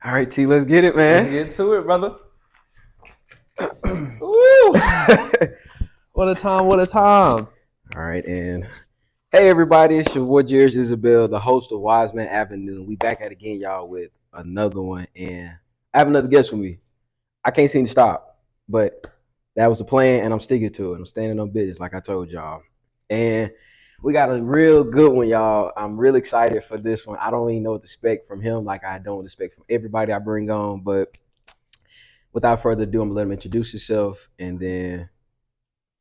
All right, T, let's get it, Let's man. get to it, brother. Woo! What a time, what a time. All right, and hey, everybody, it's your boy Jerry Isabel, the host of Wise Man Avenue. We back at it again, y'all, with another one, and I have another guest with me. I can't seem to stop, but that was the plan, and I'm sticking to it. I'm standing on business, like I told y'all, and we got a real good one, y'all. I'm real excited for this one. I don't even know what to expect from him, like I don't expect from everybody I bring on, but without further ado, I'm gonna let him introduce himself, and then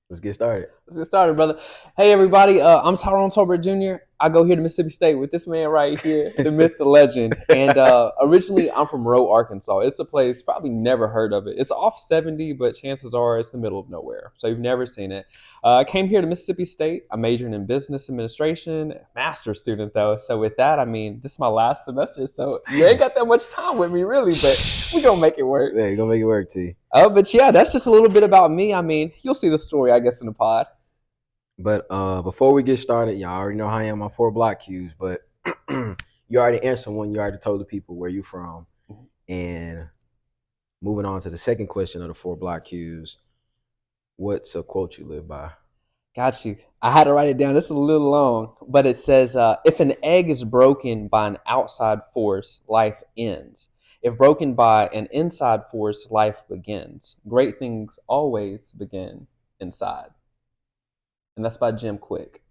let's get started. Let's get started, brother. Hey, everybody. I'm Tyrone Jr. I go here to Mississippi State with this man right here, the myth, the legend. And originally, I'm from Rowe, Arkansas. It's a place probably never heard of it. It's off 70, but chances are it's the middle of nowhere. So you've never seen it. I came here to Mississippi State. I'm majoring in business administration, master's student though. So with that, I mean, this is my last semester. So you ain't got that much time with me, really, but we're gonna make it work. Yeah, you're gonna make it work, T. But yeah, that's just a little bit about me. I mean, you'll see the story, I guess, in the pod. But before we get started, y'all already know how I am on 4 block cues, but you already answered one. You already told the people where you from. And moving on to the second question of the 4 block cues, what's a quote you live by? Got you. I had to write it down. It's a little long, but it says, if an egg is broken by an outside force, life ends. If broken by an inside force, life begins. Great things always begin inside. And that's by Jim Quick.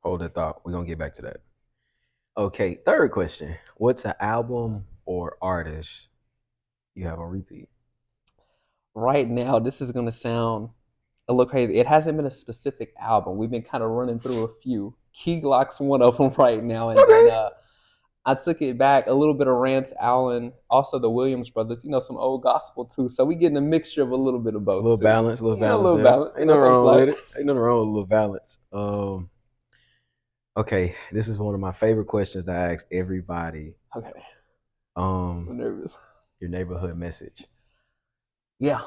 Hold that thought. We're gonna get back to that. Okay, third question. What's an album or artist you have on repeat? Right now, this is going to sound a little crazy. It hasn't been a specific album. We've been kind of running through a few. Key Glock's one of them right now. And then I took it back a little bit of Rance Allen, also the Williams brothers, some old gospel too. So we getting a mixture of a little bit of both. A little too. balance, a little balance. A little there. balance. Ain't nothing wrong with it. Ain't nothing wrong with a little balance. Okay, this is one of my favorite questions that I ask everybody. Okay. I'm nervous. Your neighborhood message. Yeah.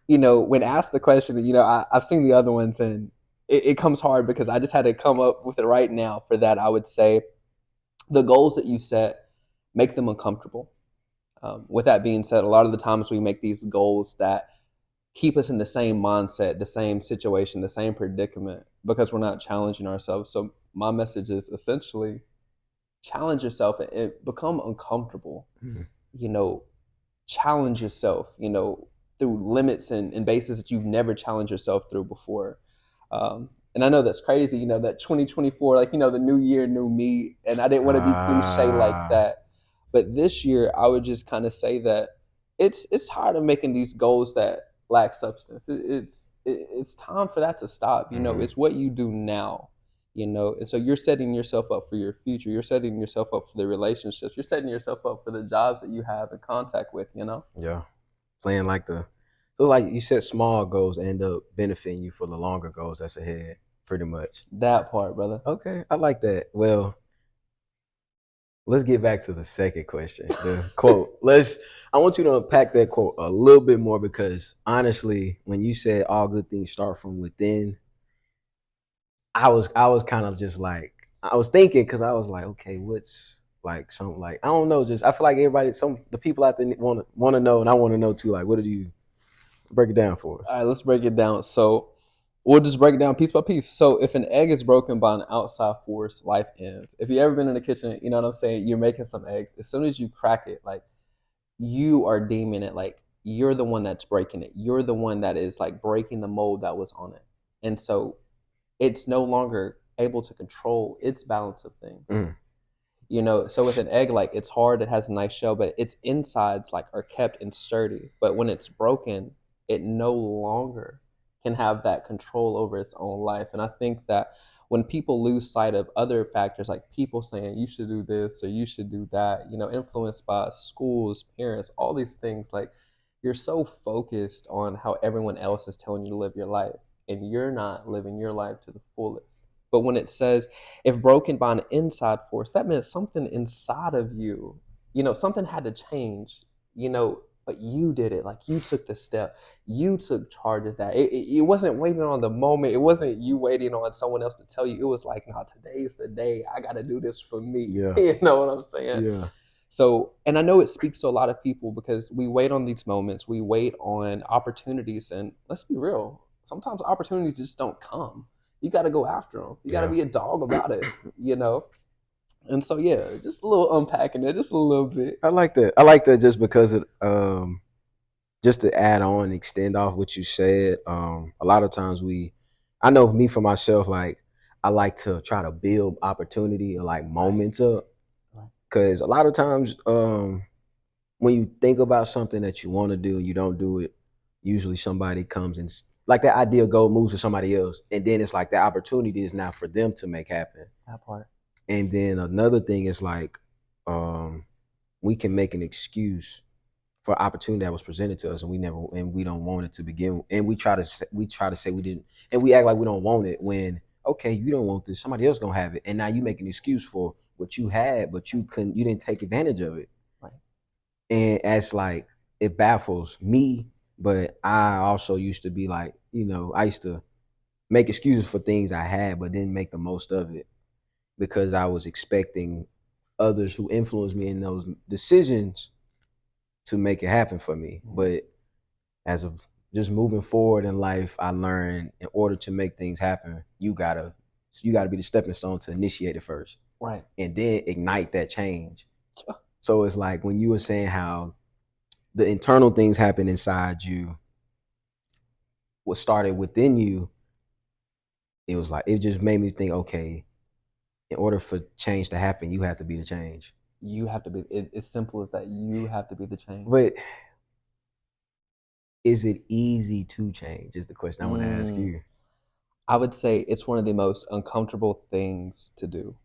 When asked the question, I've seen the other ones and it comes hard because I just had to come up with it right now. For that, I would say the goals that you set, make them uncomfortable. With that being said, a lot of the times we make these goals that keep us in the same mindset, the same situation, the same predicament because we're not challenging ourselves. So my message is essentially challenge yourself and become uncomfortable. Mm-hmm. Challenge yourself, through limits and bases that you've never challenged yourself through before. And I know that's crazy, that 2024, the new year, new me. And I didn't want to be cliche like that. But this year, I would just kind of say that it's tired of making these goals that lack substance. It's time for that to stop. Mm-hmm. It's what you do now. And so you're setting yourself up for your future. You're setting yourself up for the relationships. You're setting yourself up for the jobs that you have in contact with. Yeah, playing like you set small goals end up benefiting you for the longer goals that's ahead. Pretty much that part, brother. Okay, I like that. Well, let's get back to the second question. The quote. I want you to unpack that quote a little bit more because honestly, when you said all good things start from within, I was kind of just like I was thinking because I was like, okay, what's like something like I don't know. Just I feel like everybody, the people out there want to know, and I want to know too. Like, what do you break it down for us? All right, let's break it down. So we'll just break it down piece by piece. So if an egg is broken by an outside force, life ends. If you've ever been in the kitchen, you know what I'm saying? You're making some eggs. As soon as you crack it, like you are deeming it like you're the one that's breaking it. You're the one that is like breaking the mold that was on it. And so it's no longer able to control its balance of things. So with an egg, like it's hard, it has a nice shell, but its insides like are kept and sturdy. But when it's broken, it no longer can have that control over its own life. And I think that when people lose sight of other factors, like people saying you should do this or you should do that, influenced by schools, parents, all these things, like you're so focused on how everyone else is telling you to live your life and you're not living your life to the fullest. But when it says, if broken by an inside force, that meant something inside of you, something had to change. but you did it. Like you took the step. You took charge of that. It wasn't waiting on the moment. It wasn't you waiting on someone else to tell you. It was like, nah, today's the day. I got to do this for me. Yeah. You know what I'm saying? Yeah. So, and I know it speaks to a lot of people because we wait on these moments. We wait on opportunities. And let's be real. Sometimes opportunities just don't come. You got to go after them. You got to Yeah. be a dog about it, you know? And so, yeah, just a little unpacking it, just a little bit. I like that. I like that just because it just to add on and extend off what you said, a lot of times I know me for myself, like I like to try to build opportunity or like Right. moments up. Right. Cause a lot of times, when you think about something that you want to do and you don't do it, usually somebody comes and like that idea go moves to somebody else. And then it's like the opportunity is now for them to make happen. That part. And then another thing is like, um, we can make an excuse for opportunity that was presented to us and we don't want it to begin with. And we try to say we didn't, and we act like we don't want it when, okay, you don't want this, somebody else gonna have it, and now you make an excuse for what you had but you didn't take advantage of it. Right. And as like, it baffles me, but I also used to be like, I used to make excuses for things I had but didn't make the most of it because I was expecting others who influenced me in those decisions to make it happen for me. But as of just moving forward in life, I learned in order to make things happen, you gotta be the stepping stone to initiate it first, Right. and then ignite that change. So it's like when you were saying how the internal things happen inside you, what started within you, it was like it just made me think, okay, in order for change to happen, you have to be the change. You have to be as simple as that. You have to be the change. But is it easy to change? Is the question I want to ask Mm, you. I would say it's one of the most uncomfortable things to do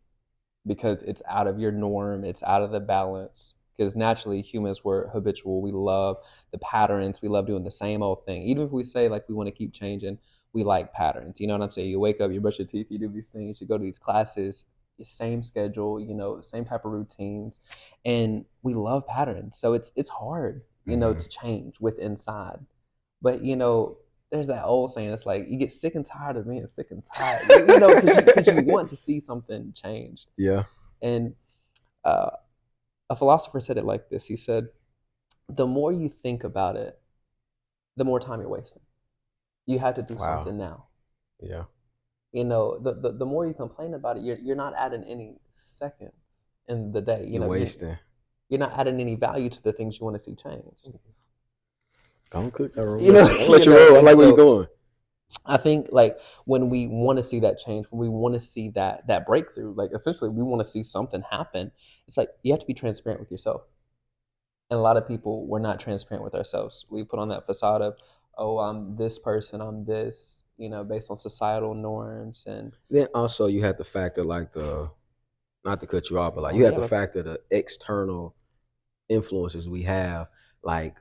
because it's out of your norm, it's out of the balance. Because naturally, humans were habitual. We love the patterns. We love doing the same old thing. Even if we say like we want to keep changing, we like patterns. You know what I'm saying? You wake up, you brush your teeth, you do these things, you go to these classes, same schedule, same type of routines, and we love patterns. So it's hard, Mm-hmm. to change with inside. But there's that old saying. It's like you get sick and tired of being sick and tired. Because you want to see something changed. Yeah. And uh, a philosopher said it like this. He said, "The more you think about it, the more time you're wasting. You have to do Wow. something now. Yeah. The more you complain about it, you're not adding any seconds in the day. You're wasting. You're not adding any value to the things you want to see changed. Don't cook, Tyrone. You know, Let you roll. I and like where you're so going. I think like when we want to see that change, when we want to see that breakthrough, like essentially we want to see something happen. It's like you have to be transparent with yourself. And a lot of people we're not transparent with ourselves. We put on that facade of, oh, I'm this person, I'm this, based on societal norms and Then also you have to factor like not to cut you off, but like oh you have yeah, to factor the external influences we have, like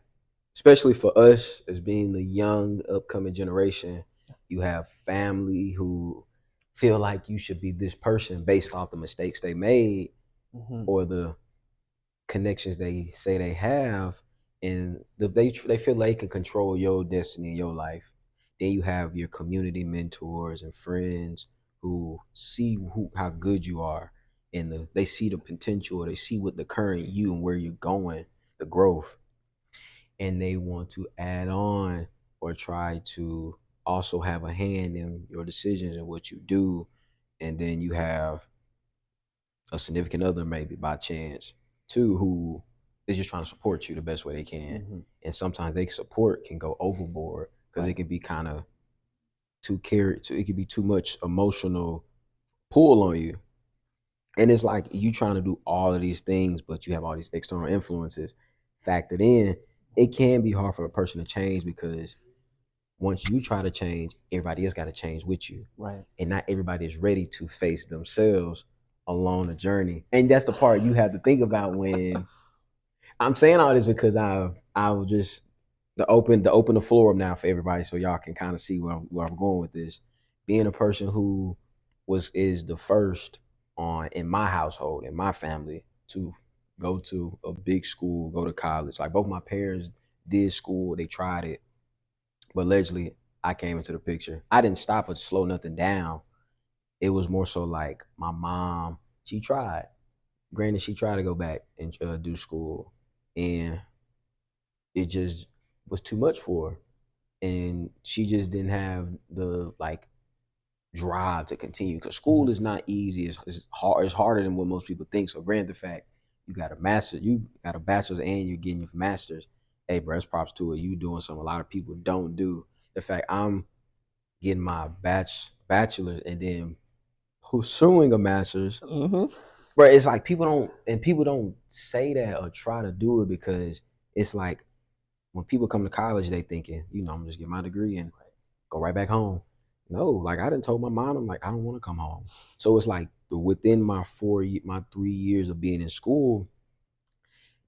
especially for us as being the young upcoming generation, you have family who feel like you should be this person based off the mistakes they made hmm or the connections they say they have, and they feel they can control your destiny in your life. Then you have your community mentors and friends who see how good you are, and they see the potential, they see what the current you and where you're going, the growth, and they want to add on or try to also have a hand in your decisions and what you do. And then you have a significant other, maybe by chance, too, who is just trying to support you the best way they can. hmm And sometimes they support can go overboard because it right, can be kind of it can be too much emotional pull on you. And it's like you trying to do all of these things, but you have all these external influences factored in. It can be hard for a person to change because once you try to change, everybody else got to change with you. right. And not everybody is ready to face themselves along the journey. And that's the part you have to think about when I'm saying all this because I've just to open the floor up now for everybody so y'all can kind of see where I'm going with this. Being a person who is the first on in my household, in my family, to go to a big school, go to college. Like both my parents did school, they tried it, but allegedly I came into the picture. I didn't stop or slow nothing down. It was more so like my mom, she tried. Granted, she tried to go back and do school, and it just was too much for her. And she just didn't have the like drive to continue because school is not easy. It's hard. It's harder than what most people think. So, granted, the fact you got a master, you got a bachelor's, and you're getting your master's. Hey, bro, that's props to it. You doing something a lot of people don't do. The fact I'm getting my bachelor's and then pursuing a master's, Mm-hmm. bro. It's like people don't say that or try to do it because it's like when people come to college, they thinking, I'm just getting my degree and go right back home. No, like I didn't told my mom, I'm like, I don't want to come home. So it's like within my 3 years of being in school,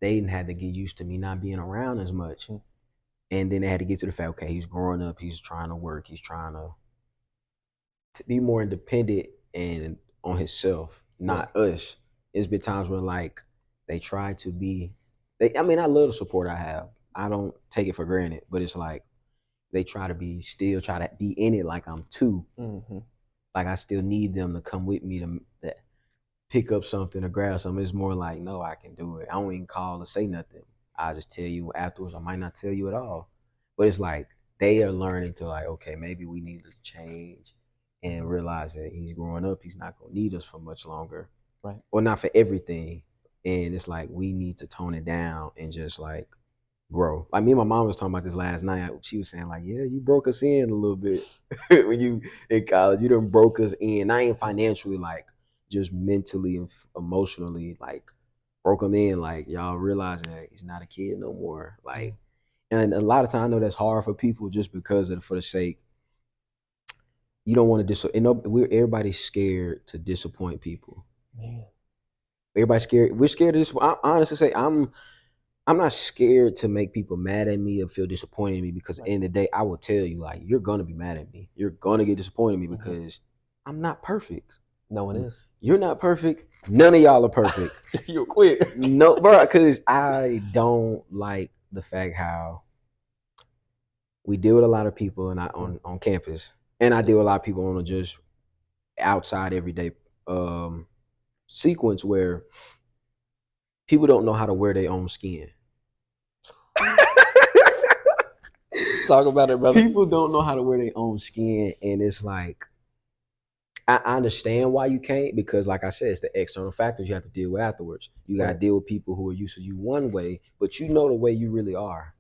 they didn't had to get used to me not being around as much. And then they had to get to the fact, okay, he's growing up, he's trying to work, he's trying to be more independent and on himself, Yeah. not us. It's been times where like they try to be I mean, I love the support I have. I don't take it for granted, but it's like they try to be still try to be in it like I'm two. Mm-hmm. Like I still need them to come with me to pick up something or grab something. It's more like, no, I can do it. I don't even call or say nothing. I just tell you afterwards. I might not tell you at all. But it's like they are learning to like, okay, maybe we need to change and realize that he's growing up. He's not gonna need us for much longer. Right. Or not for everything. And it's like we need to tone it down and just like grow. Like me and my mom was talking about this last night. She was saying like, yeah, you broke us in a little bit when you in college. You done broke us in. Not even financially, like just mentally and emotionally, like broke him in. Like y'all realizing that he's not a kid no more. Like, and a lot of times I know that's hard for people just because of for the sake you don't want to everybody's scared to disappoint people. Man. Everybody's scared. We're scared of this. I honestly say I'm not scared to make people mad at me or feel disappointed in me because at the end of the day, I will tell you, like, you're gonna be mad at me. You're gonna get disappointed in me because I'm not perfect. No one is. You're not perfect. None of y'all are perfect. You're quick. No, bro, because I don't like the fact how we deal with a lot of people and on campus, and I deal with a lot of people on a just outside everyday sequence where people don't know how to wear their own skin. Talk about it, brother. People don't know how to wear their own skin, and it's like I understand why you can't because, like I said, it's the external factors you have to deal with afterwards. You got to deal with people who are used to you one way, but you know the way you really are.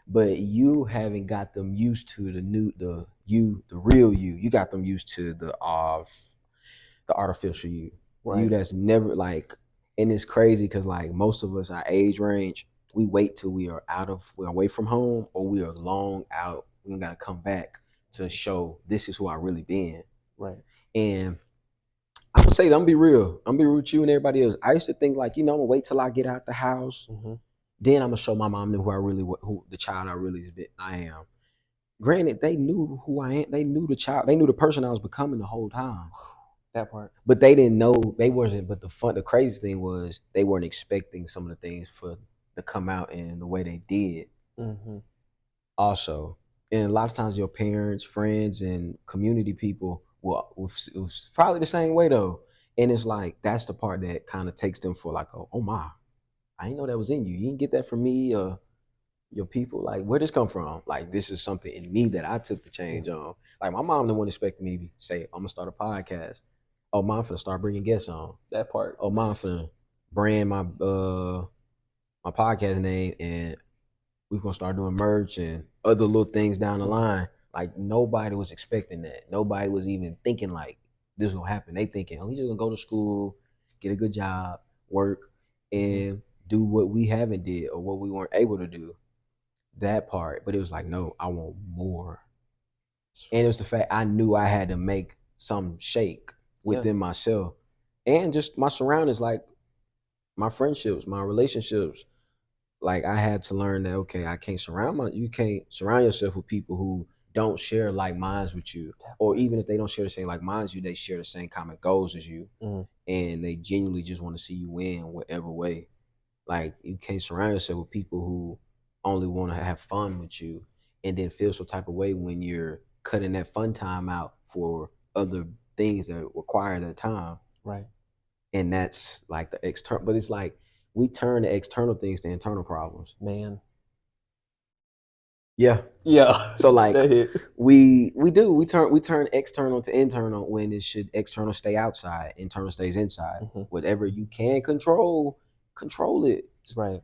But you haven't got them used to the real you. You got them used to the artificial you. Right. You that's never like, and it's crazy because like most of us, our age range, we wait till we're away from home or we are long out. We got to come back to show this is who I really been. Right. And I'm gonna say, I'm gonna be real. I'm gonna be real with you and everybody else. I used to think like, I'm gonna wait till I get out the house, then I'm gonna show my mom who the child I am. Granted, they knew who I am. They knew the child. They knew the person I was becoming the whole time. That part. But they didn't know. They wasn't. But the crazy thing was they weren't expecting some of the things to come out in the way they did. Also, and a lot of times your parents, friends, and community people will probably the same way though. And it's like that's the part that kind of takes them for like, oh my, I didn't know that was in you. You didn't get that from me or your people. Like, where this come from? Like, this is something in me that I took the change on. Like, my mom didn't want to expect me to say, I'm gonna start a podcast. Oh, mom finna start bringing guests on. That part. Oh, mom finna brand my my podcast name, and we're gonna start doing merch and other little things down the line. Like, nobody was expecting that. Nobody was even thinking like this will happen. They thinking, oh, he's just gonna go to school, get a good job, work, and do what we haven't did or what we weren't able to do. That part. But it was like, no, I want more. And it was the fact I knew I had to make some shake within myself and just my surroundings, like my friendships, my relationships. Like I had to learn that okay, you can't surround yourself with people who don't share like minds with you, or even if they don't share the same like minds you, they share the same common goals as you, and they genuinely just want to see you win whatever way. Like you can't surround yourself with people who only want to have fun with you, and then feel some type of way when you're cutting that fun time out for other things that require that time. Right. And that's like the external, but it's like we turn the external things to internal problems. Man. Yeah. Yeah. So like That hit. we turn external to internal when it should external stay outside, internal stays inside. Mhm. Whatever you can control, control it. Right.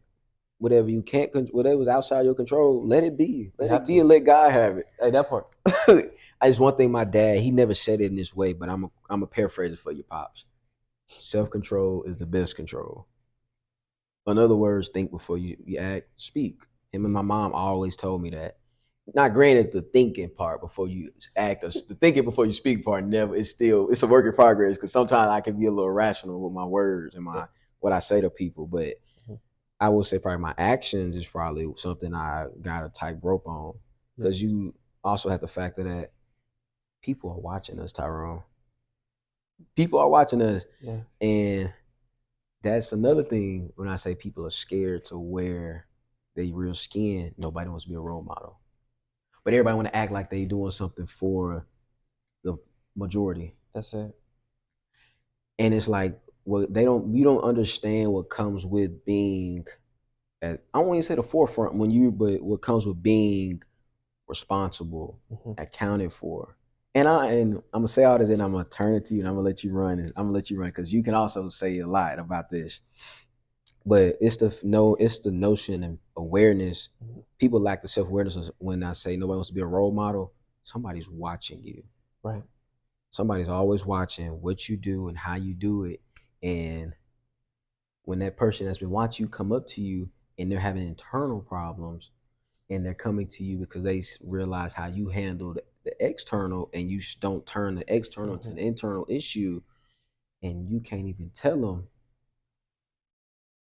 Whatever you can't, whatever's outside your control, let it be. You Let have it be to. and let God have it. Hey, that part. I just one thing my dad, he never said it in this way, but I'm a paraphrase it for you, pops. Self control is the best control. In other words, think before you act, speak. Him and my mom always told me that. Not granted the thinking part before you act, or the thinking before you speak part never. It's a work in progress because sometimes I can be a little irrational with my words and Yeah. my what I say to people. But Mhm. I will say probably my actions is probably something I got a tight rope on Yeah. because you also have to factor that people are watching us, Tyrone. People are watching us, Yeah. and that's another thing when I say people are scared to wear their real skin. Nobody wants to be a role model, but everybody want to act like they doing something for the majority. That's it. And it's like, well, they don't. You don't understand what comes with being at. I don't want to say the forefront when you, but what comes with being responsible, Mhm. accounted for. And I'm gonna say all this, and I'm gonna turn it to you, and I'm gonna let you run. And I'm gonna let you run because you can also say a lot about this. But it's the notion and awareness. Mhm. People lack the self awareness when I say nobody wants to be a role model. Somebody's watching you. Right. Somebody's always watching what you do and how you do it. And when that person has been watching you come up to you and they're having internal problems and they're coming to you because they realize how you handle the external and you don't turn the external to Mhm. the internal issue and you can't even tell them,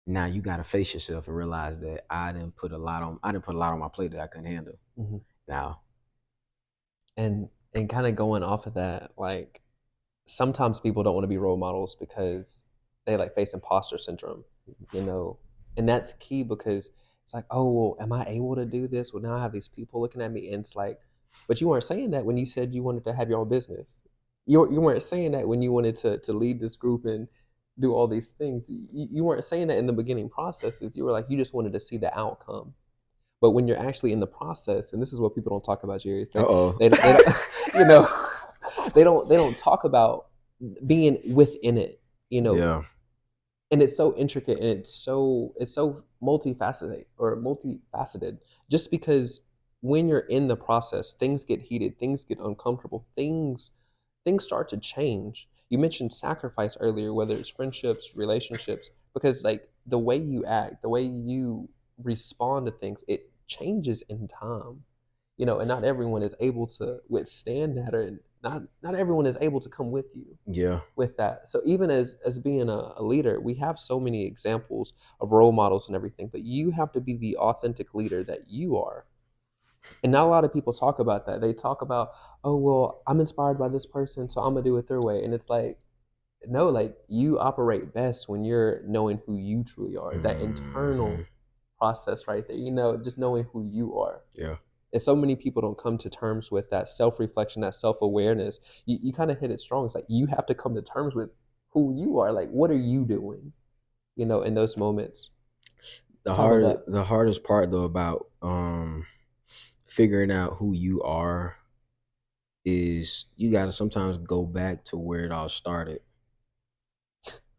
now you got to face yourself and realize that I didn't put a lot on my plate that I couldn't handle. Mhm. Now, And kind of going off of that, like sometimes people don't want to be role models because they like face imposter syndrome, you know, and that's key because it's like, oh, well, am I able to do this? Well, now I have these people looking at me, and it's like, but you weren't saying that when you said you wanted to have your own business. You weren't saying that when you wanted to lead this group and do all these things. You weren't saying that in the beginning processes. You were like, you just wanted to see the outcome. But when you're actually in the process, and this is what people don't talk about, Jerry, is uh oh. they don't you know they don't talk about being within it, you know, Yeah. and it's so intricate and it's so multifaceted just because when you're in the process things get heated, things get uncomfortable, things start to change. You mentioned sacrifice earlier, whether it's friendships, relationships, because like the way you act, the way you respond to things, it changes in time, you know, and not everyone is able to withstand that, or not everyone is able to come with you Yeah. with that. So even as being a leader, we have so many examples of role models and everything, but you have to be the authentic leader that you are. And not a lot of people talk about that. They talk about, oh well, I'm inspired by this person, so I'm gonna do it their way. And it's like, no, like you operate best when you're knowing who you truly are. That Hmm. internal process right there, you know, just knowing who you are. Yeah. And so many people don't come to terms with that self-reflection, that self-awareness. You kind of hit it strong. It's like you have to come to terms with who you are. Like, what are you doing, you know, in those moments? Talk about that. The hardest part though about figuring out who you are is you got to sometimes go back to where it all started.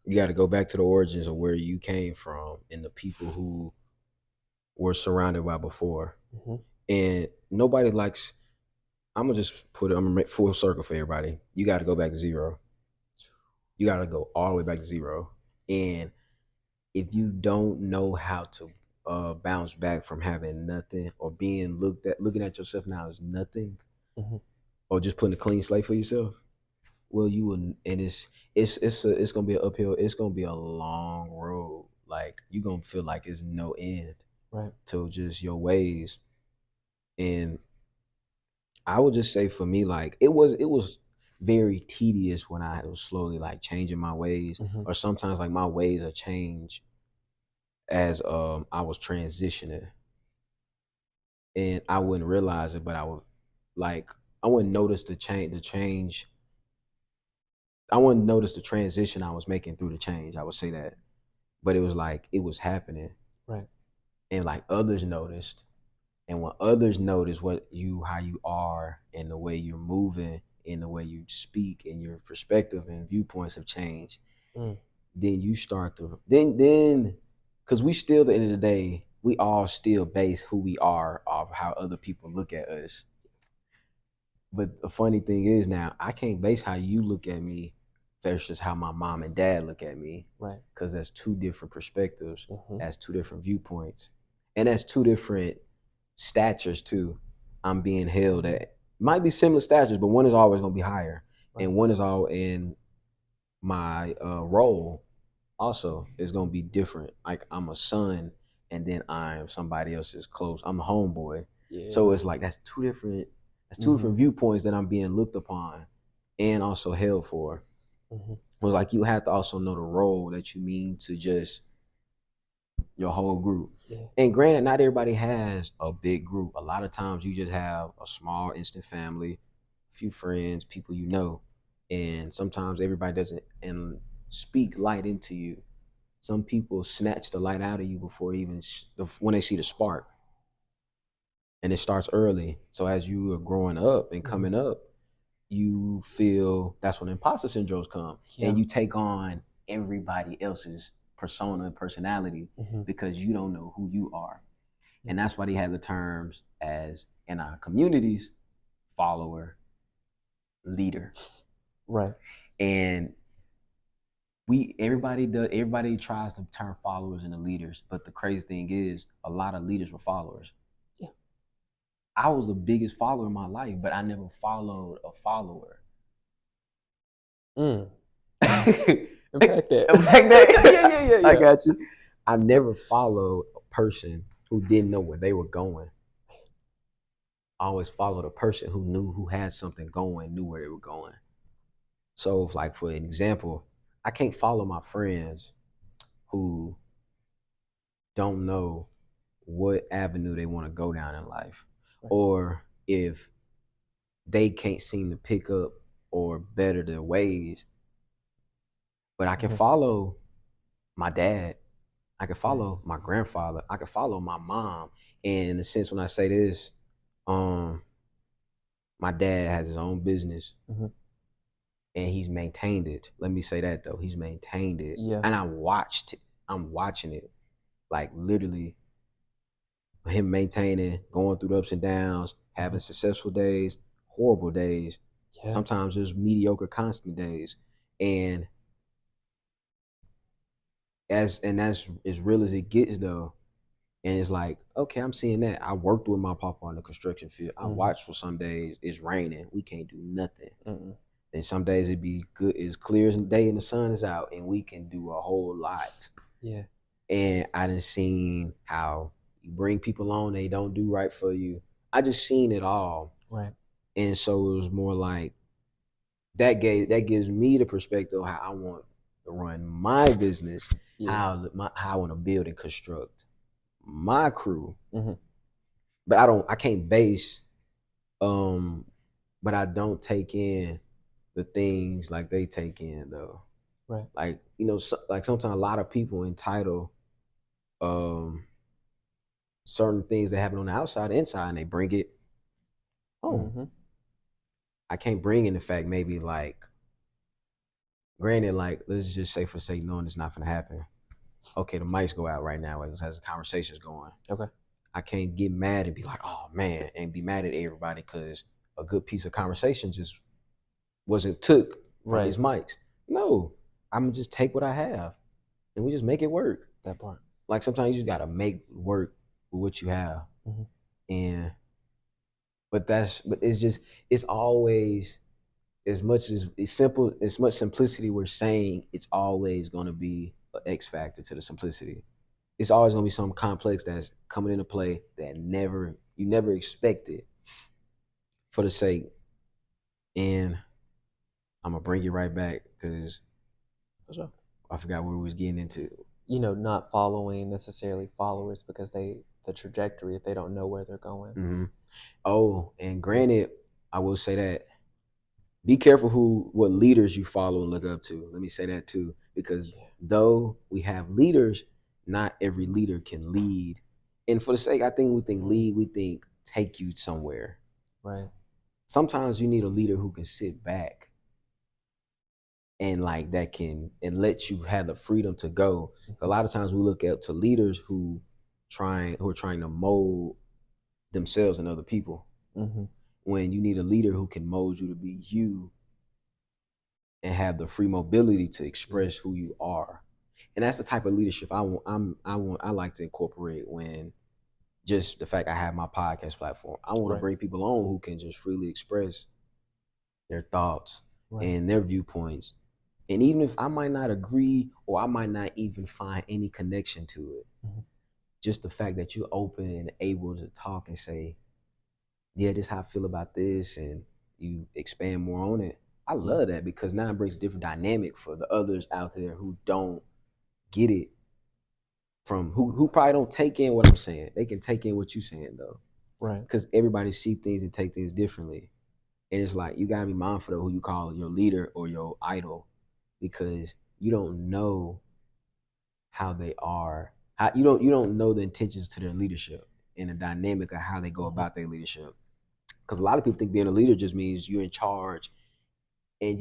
You got to go back to the origins of where you came from and the people who were surrounded by before. Hmm. And nobody likes. I'm gonna just put it. I'm gonna make full circle for everybody. You got to go back to zero. You got to go all the way back to zero. And if you don't know how to bounce back from having nothing or being looking at yourself now as nothing, Hmm. or just putting a clean slate for yourself, well, you will, and it's gonna be an uphill. It's gonna be a long road. Like you're gonna feel like it's no end Right. to just your ways. And I would just say for me, like it was very tedious when I was slowly like changing my ways, Hmm. or sometimes like my ways are changed as I was transitioning. and I wouldn't realize it, but I would like I wouldn't notice the change. I wouldn't notice the transition I was making through the change. I would say that, but it was like it was happening, Right. and like others noticed, and when others notice how you are and the way you're moving and the way you speak and your perspective and viewpoints have changed, Mm. then you start to then because we still at the end of the day we all still base who we are off how other people look at us. But the funny thing is now I can't base how you look at me versus how my mom and dad look at me, Right. because that's two different perspectives, Mm-hmm. that's two different viewpoints, and that's two different statures too. I'm being held at might be similar statures, but one is always going to be higher, Right. and one is all in my role also is going to be different. Like I'm a son, and then I'm somebody else's close. I'm a homeboy, Yeah. so it's like that's two different. That's 2 different viewpoints that I'm being looked upon, and also held for. Mm-hmm. But like you have to also know the role that you mean to just your whole group. Yeah. And granted, not everybody has a big group. A lot of times you just have a small instant family, a few friends, people you know. And sometimes everybody doesn't and speak light into you. Some people snatch the light out of you before even when they see the spark. And it starts early. So as you are growing up and coming up, you feel that's when imposter syndromes come, Yeah. and you take on everybody else's persona and personality Mm-hmm. because you don't know who you are. And that's why they have the terms as in our communities, follower, leader. Right. And everybody tries to turn followers into leaders, but the crazy thing is a lot of leaders were followers. Yeah. I was the biggest follower in my life, but I never followed a follower. Mm. Unpack that. Yeah. I got you. I never followed a person who didn't know where they were going. I always followed a person who had something going, knew where they were going. So, if, like for an example, I can't follow my friends who don't know what avenue they want to go down in life, Right. or if they can't seem to pick up or better their ways. But I can follow my dad. I can follow my grandfather. I can follow my mom. And in a sense, when I say this, um, my dad has his own business, and he's maintained it. Let me say that though, he's maintained it. Yeah. And I'm watching it, like literally him maintaining, going through the ups and downs, having successful days, horrible days. Yeah. Sometimes there's mediocre, constant days, and that's as real as it gets though. And it's like, okay, I'm seeing that. I worked with my papa on the construction field. I watched for some days it's raining, we can't do nothing. And some days it'd be good, as clear as day and the sun is out, and we can do a whole lot. Yeah. And I done seen how you bring people on, they don't do right for you. I just seen it all. Right. And so it was more like that gives me the perspective of how I want to run my business, how I want to build and construct my crew. But I can't base but I don't take in the things like they take in though. Right. Like, like sometimes a lot of people entitle certain things that happen on the outside, inside, and they bring it home. I can't bring in the fact maybe like, granted, like let's just say for sake knowing it's not gonna happen. Okay, the mics go out right now as the conversation's going. Okay. I can't get mad and be like, oh man, and be mad at everybody because a good piece of conversation just wasn't took from these mics. No, I'm gonna just take what I have and we just make it work. That part. Like sometimes you just gotta make work with what you have. And but it's always as much as it's simple, as much simplicity we're saying, it's always gonna be an X factor to the simplicity. It's always gonna be something complex that's coming into play that you never expected for the sake. And I'm gonna bring you right back because I forgot what we was getting into. Not following necessarily followers because they the trajectory if they don't know where they're going. Hmm. Oh, and granted, I will say that be careful what leaders you follow and look up to. Let me say that too, because Yeah. though we have leaders, not every leader can lead. And for the sake, I think we think lead, we think take you somewhere. Right. Sometimes you need a leader who can sit back and like that can and let you have the freedom to go. A lot of times we look up to leaders who are trying to mold themselves and other people. Mm-hmm. When you need a leader who can mold you to be you and have the free mobility to express who you are. And that's the type of leadership I like to incorporate when just the fact I have my podcast platform. I want to Right. bring people on who can just freely express their thoughts Right. and their viewpoints. And even if I might not agree or I might not even find any connection to it, Mm-hmm. just the fact that you're open and able to talk and say, yeah, this is how I feel about this, and you expand more on it. I Yeah. love that because now it brings a different dynamic for the others out there who don't get it from who probably don't take in what I'm saying. They can take in what you're saying though, Right. because everybody see things and take things differently. And it's like you gotta be mindful of who you call your leader or your idol, because you don't know how they are. How you don't know the intentions to their leadership and the dynamic of how they go Mm-hmm. about their leadership. Because a lot of people think being a leader just means you're in charge and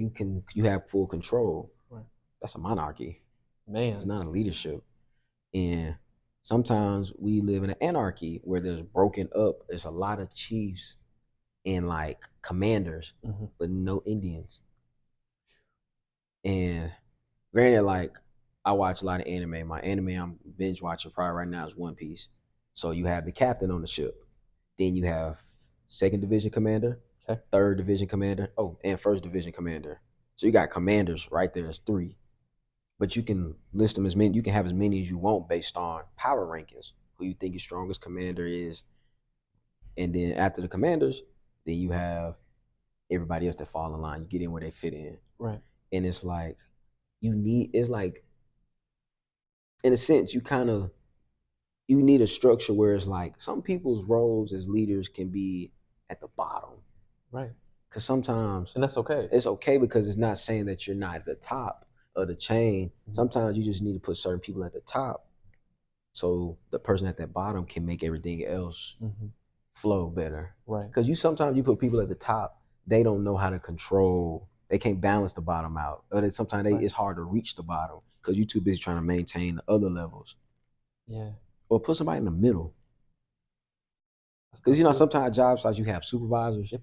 you have full control. Right. That's a monarchy. It's Man. not a leadership. And sometimes we live in an anarchy where there's broken up. There's a lot of chiefs and like commanders, Mm-hmm. but no Indians. And granted, like I watch a lot of anime. My anime I'm binge watching probably right now is One Piece. So you have the captain on the ship. Then you have second division commander, Okay. third division commander, oh, and first division commander. So you got commanders right there as three. But you can list them as many, you can have as many as you want based on power rankings, who you think your strongest commander is. And then after the commanders, then you have everybody else that fall in line. You get in where they fit in. Right. And it's like it's like in a sense, you need a structure where it's like some people's roles as leaders can be at the bottom. Right. Because sometimes And that's okay. it's okay because it's not saying that you're not at the top of the chain. Mm-hmm. Sometimes you just need to put certain people at the top so the person at that bottom can make everything else Mm-hmm. flow better. Right. Because sometimes you put people at the top, they don't know how to control. They can't balance the bottom out, or sometimes Right. it's hard to reach the bottom because you're too busy trying to maintain the other levels. Yeah. Or put somebody in the middle. That's Because dope too. sometimes job sites you have supervisors, Yep.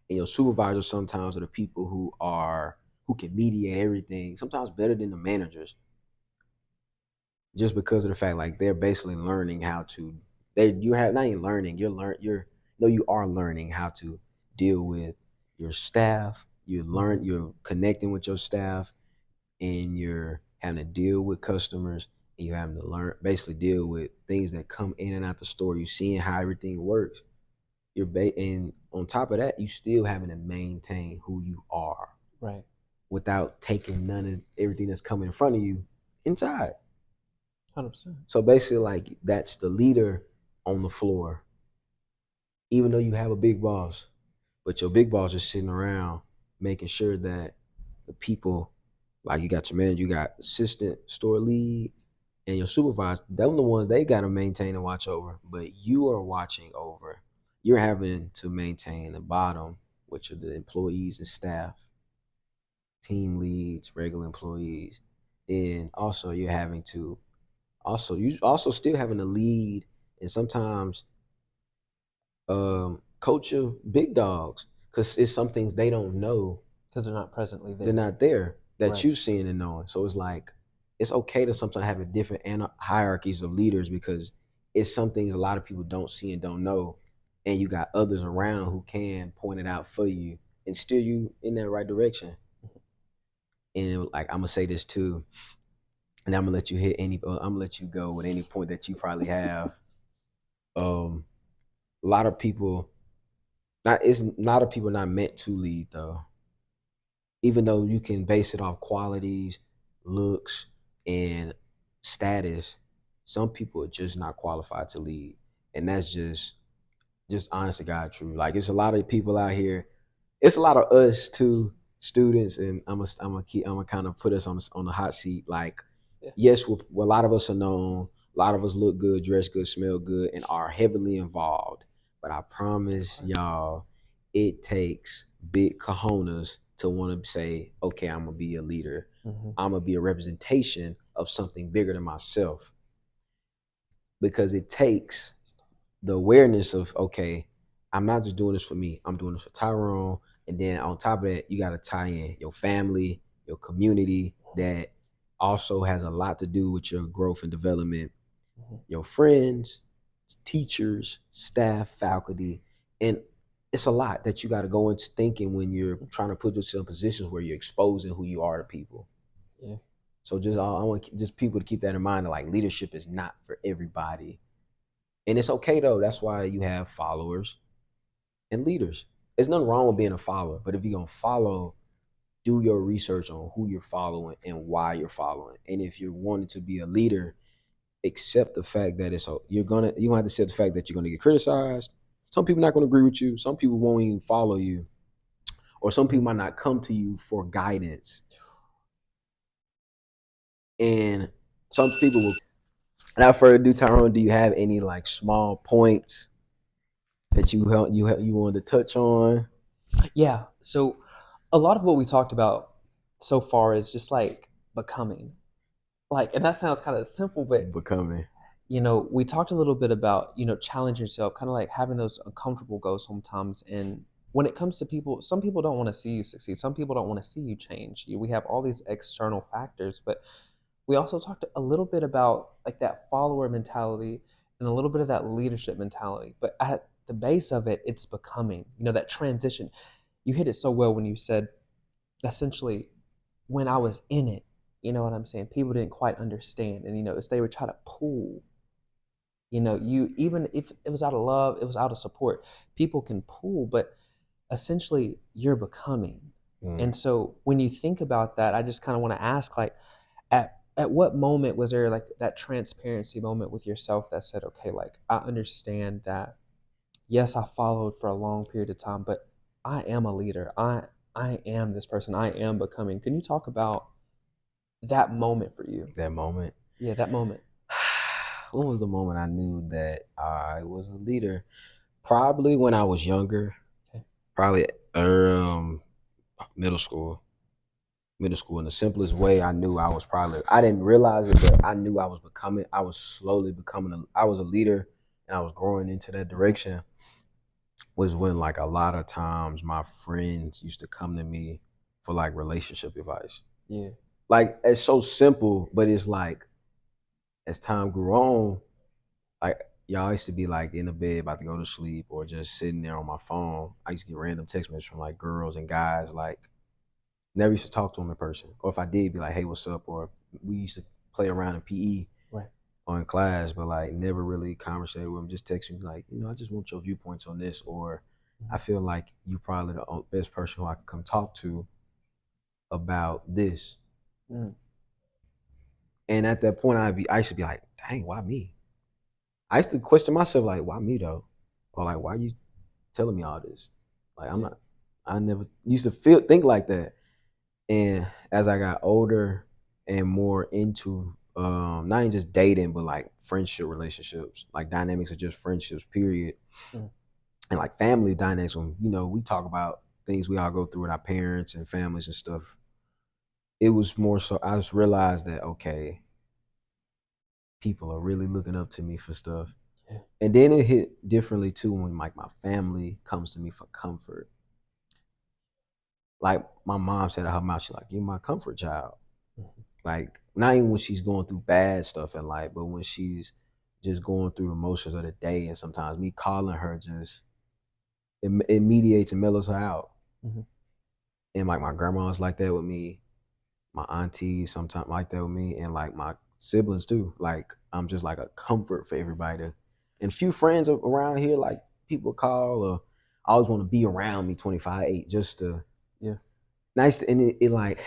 and your supervisors sometimes are the people who can mediate everything. Sometimes better than the managers, just because of the fact like they're basically learning how to. You have not even learning. You're no, you are learning how to deal with your staff. Mm-hmm. You're connecting with your staff, and you're having to deal with customers, and you're having to learn basically deal with things that come in and out the store. You're seeing how everything works. And on top of that, you still having to maintain who you are Right. without taking none of everything that's coming in front of you inside. 100%. So basically, like that's the leader on the floor, even though you have a big boss, but your big boss is sitting around making sure that the people, like you got your manager, you got assistant store lead, and your supervisor, them the ones they got to maintain and watch over. But you are watching over. You're having to maintain the bottom, which are the employees and staff, team leads, regular employees. And also you're having to you also still having to lead and sometimes coach your big dogs because it's some things they don't know. Because they're not presently They're there. not there that Right. you seeing and knowing. So it's like it's okay to sometimes have a different hierarchies of leaders because it's some things a lot of people don't see and don't know, and you got others around who can point it out for you and steer you in that right direction. And like I'm gonna say this too, and I'm gonna let you hit I'm gonna let you go with any point that you probably have. Um, a lot of people not it's a lot of people not meant to lead though. Even though you can base it off qualities, looks, and status, some people are just not qualified to lead, and that's just honest to God true. Like it's a lot of people out here. It's a lot of us too, students, and I'm gonna kind of put us on the hot seat. Like, Yeah. yes, a lot of us are known. A lot of us look good, dress good, smell good, and are heavily involved. But I promise y'all, it takes big cojones to want to say, okay, I'm gonna be a leader. Mm-hmm. I'm gonna be a representation of something bigger than myself, because it takes the awareness of, okay, I'm not just doing this for me. I'm doing this for Tyrone. And then on top of that, you got to tie in your family, your community that also has a lot to do with your growth and development, Mm-hmm. your friends, teachers, staff, faculty. And it's a lot that you got to go into thinking when you're trying to put yourself in positions where you're exposing who you are to people. Yeah. So just I want just people to keep that in mind, that like leadership is not for everybody. And it's okay though. That's why you have followers and leaders. There's nothing wrong with being a follower, but if you're gonna follow, do your research on who you're following and why you're following. And if you're wanting to be a leader, accept the fact that you have to accept the fact that you're gonna get criticized. Some people not gonna agree with you. Some people won't even follow you, or some people might not come to you for guidance. And some people will. Without further ado, Tyrone, do you have any like small points that you wanted to touch on? Yeah. So a lot of what we talked about so far is just like becoming. Like, and that sounds kind of simple, but Becoming. we talked a little bit about, challenge yourself, kind of like having those uncomfortable goals sometimes. And when it comes to people, some people don't want to see you succeed. Some people don't want to see you change. We have all these external factors, but we also talked a little bit about like that follower mentality and a little bit of that leadership mentality. But at the base of it, it's becoming, that transition. You hit it so well when you said essentially when I was in it, you know what I'm saying? People didn't quite understand. And, as they were trying to pull, you, even if it was out of love, it was out of support, people can pull, but essentially you're becoming. Mm. And so when you think about that, I just kind of want to ask, like, at what moment was there like that transparency moment with yourself that said, okay, like I understand that, yes, I followed for a long period of time, but I am a leader. I am this person. I am becoming. Can you talk about that moment for you? That moment. Yeah, that moment. When was the moment I knew that I was a leader? Probably when I was younger. Okay. Probably um middle school. Middle school. In the simplest way, I knew I was probably. I didn't realize it, but I knew I was becoming. I was slowly becoming. I was a leader, and I was growing into that direction. Was when like a lot of times my friends used to come to me for like relationship advice. Yeah. Like it's so simple, but it's like as time grew on, like y'all used to be like in the bed about to go to sleep or just sitting there on my phone. I used to get random text messages from like girls and guys, like never used to talk to them in person. Or if I did, be like, hey, what's up? Or we used to play around in PE Right. or in class, but like never really conversated with them. Just text me like, I just want your viewpoints on this, or I feel like you probably the best person who I can come talk to about this. Mm. And at that point, I used to be like, dang, why me? I used to question myself like, why me though? Or like, why you telling me all this? Like I'm Yeah. not. I never used to think like that. And as I got older and more into not even just dating, but like friendship relationships, like dynamics of just friendships, period, Mm. and like family dynamics. When we talk about things we all go through with our parents and families and stuff, it was more so I just realized that okay, people are really looking up to me for stuff. Yeah. And then it hit differently too when like my family comes to me for comfort. Like my mom said out her mouth, she's like, "You're my comfort child." Mhm. Like not even when she's going through bad stuff in life, but when she's just going through emotions of the day, and sometimes me calling her just it mediates and mellows her out. Mhm. And like my grandma's like that with me, my aunties sometimes like that with me, and like my siblings too. Like I'm just like a comfort for everybody. And few friends around here, like people call or always want to be around me 25/8 just to Yeah. nice to, and it like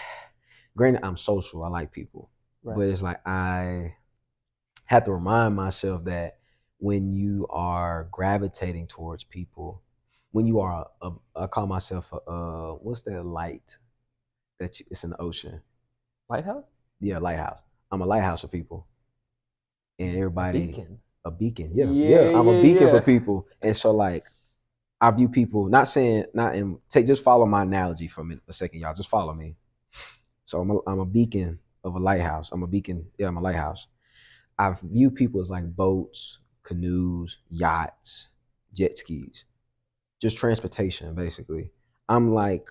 granted I'm social, I like people, Right. but it's like I have to remind myself that when you are gravitating towards people, when you are I call myself what's that light it's in the ocean? Lighthouse? Yeah, lighthouse. I'm a lighthouse for people, and A everybody beacon. a beacon. Yeah, yeah. Yeah, I'm a yeah, beacon for yeah. people, and so like I view people. Not saying not in take. Just follow my analogy for a second, y'all. Just follow me. So I'm a beacon of a lighthouse. I'm a beacon. Yeah, I'm a lighthouse. I view people as like boats, canoes, yachts, jet skis, just transportation, basically. I'm like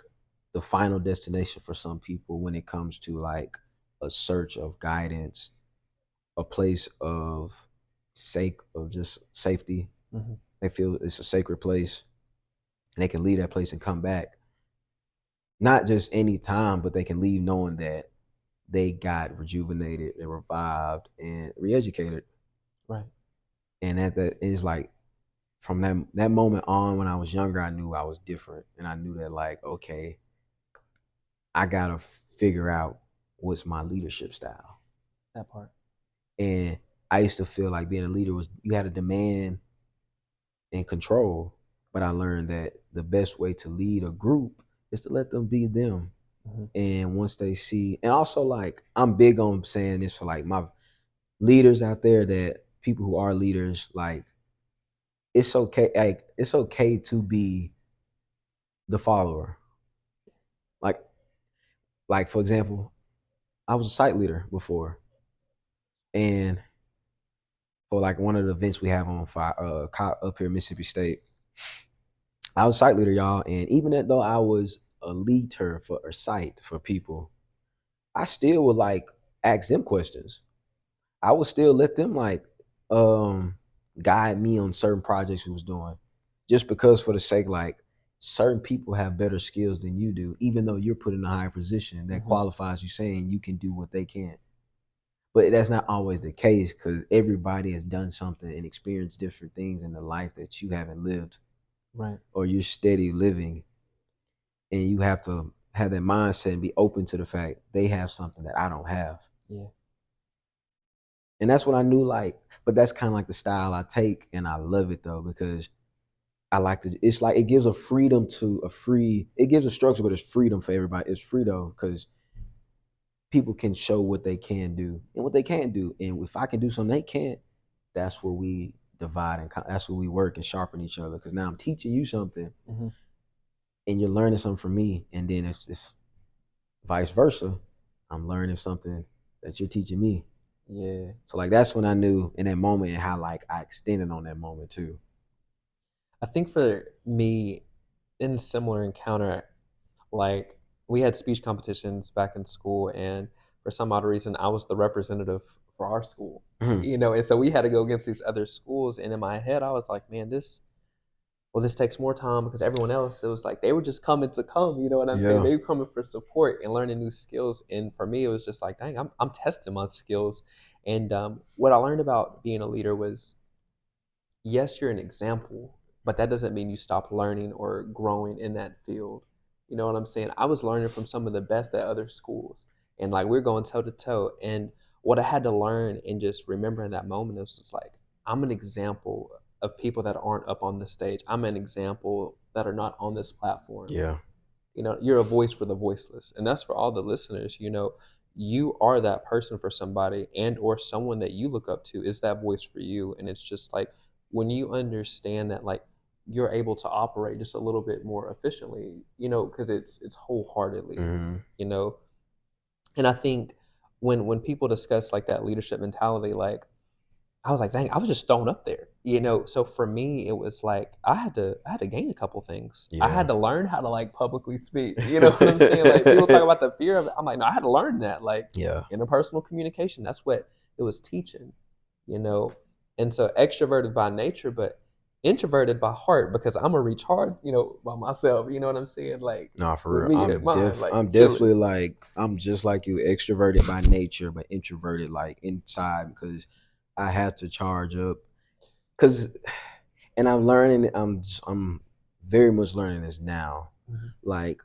the final destination for some people when it comes to like a search of guidance, a place of sake of just safety. Hmm. They feel it's a sacred place and they can leave that place and come back. Not just any time, but they can leave knowing that they got rejuvenated, they revived and re-educated. Right. And that is like from that moment on when I was younger, I knew I was different. And I knew that like, okay, I gotta figure out what's my leadership style. That part. And I used to feel like being a leader was you had to demand and control. But I learned that the best way to lead a group is to let them be them. Hmm. And once they see, and also like I'm big on saying this for like my leaders out there, that people who are leaders, like it's okay to be the follower. Like for example, I was a site leader before, and for like one of the events we have on fire up here in Mississippi State, I was site leader, y'all. And even though I was a leader for a site for people, I still would like ask them questions. I would still let them like um guide me on certain projects we was doing, just because for the sake like certain people have better skills than you do, even though you're put in a higher position that Hmm. qualifies you saying you can do what they can't. But that's not always the case because everybody has done something and experienced different things in the life that you haven't lived Right. or you're steady living. And you have to have that mindset and be open to the fact they have something that I don't have. Yeah. And that's what I knew like, but that's kind of like the style I take. And I love it though, because I like to, it's like it gives a freedom to a free, it gives a structure, but it's freedom for everybody. It's free though, because people can show what they can do and what they can't do. And if I can do something they can't, that's where we divide and that's where we work and sharpen each other. Because now I'm teaching you something Hmm. and you're learning something from me. And then if vice versa, I'm learning something that you're teaching me. Yeah. So like that's when I knew in that moment and how like I extended on that moment too. I think for me, in a similar encounter, like we had speech competitions back in school, and for some odd reason, I was the representative for our school. Mhm. And so we had to go against these other schools. And in my head, I was like, man, this takes more time because everyone else, it was like they were just coming to come. You know what I'm saying? Yeah. They were coming for support and learning new skills. And for me, it was just like, dang, I'm testing my skills. And what I learned about being a leader was, yes, you're an example, but that doesn't mean you stop learning or growing in that field. You know what I'm saying? I was learning from some of the best at other schools, and like we're going toe to toe. And what I had to learn and just remember in that moment is just like, I'm an example of people that aren't up on the stage. I'm an example that are not on this platform. Yeah. You're a voice for the voiceless, and that's for all the listeners. You are that person for somebody, and or someone that you look up to is that voice for you. And it's just like, when you understand that, like, you're able to operate just a little bit more efficiently, because it's wholeheartedly, Hmm. you know and I think when people discuss like that leadership mentality, like, I was like, dang, I was just thrown up there, So for me, it was like I had to gain a couple things. I had Yeah. to learn how to like publicly speak. You know what I'm saying? Like, people talk about the fear of it. I'm like, no, I had to learn that. Like, Yeah. interpersonal communication. That's what it was teaching. You know, and so extroverted by nature, but introverted by heart because I'm a reach hard. By myself. You know what I'm saying? Like, Nah, for with real. me at mine, like I'm chilling. definitely like I'm just like you, extroverted by nature, but introverted like inside because I have to charge up. Cause and I'm learning. I'm very much learning this now. Mhm. Like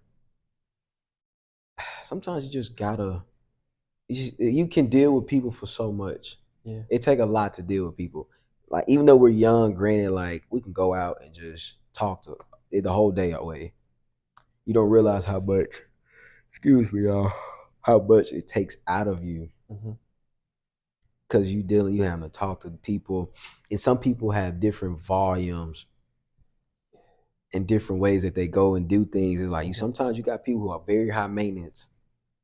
sometimes you just gotta. You can deal with people for so much. Yeah. It take a lot to deal with people. Like even though we're young, granted, like we can go out and just talk to the whole day away. You don't realize how much. Excuse me, y'all. How much it takes out of you Mm-hmm. because you having to talk to people, and some people have different volumes and different ways that they go and do things. It's like you Mm-hmm. sometimes you got people who are very high maintenance,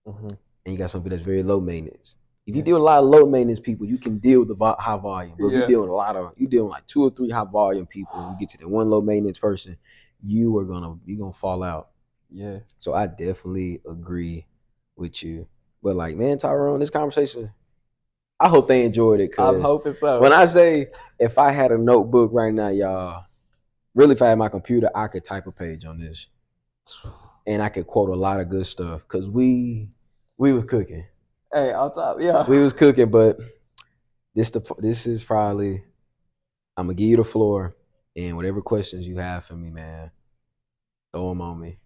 Mm-hmm. and you got somebody that's very low maintenance. If you Yeah. deal with a lot of low maintenance people, you can deal with the high volume. But if you Yeah. deal with you deal with like 2 or 3 high volume people, and you get to the one low maintenance person, you're gonna fall out. Yeah. So I definitely agree with you. But like, man, Tyrone, this conversation, I hope they enjoyed it. I'm Cause hoping so. when I say if I had a notebook right now, y'all, really if I had my computer, I could type a page on this, and I could quote a lot of good stuff. Cause we was cooking, Hey, on top, yeah. we was cooking. But this is probably I'm gonna give you the floor, and whatever questions you have for me, man, throw them on me.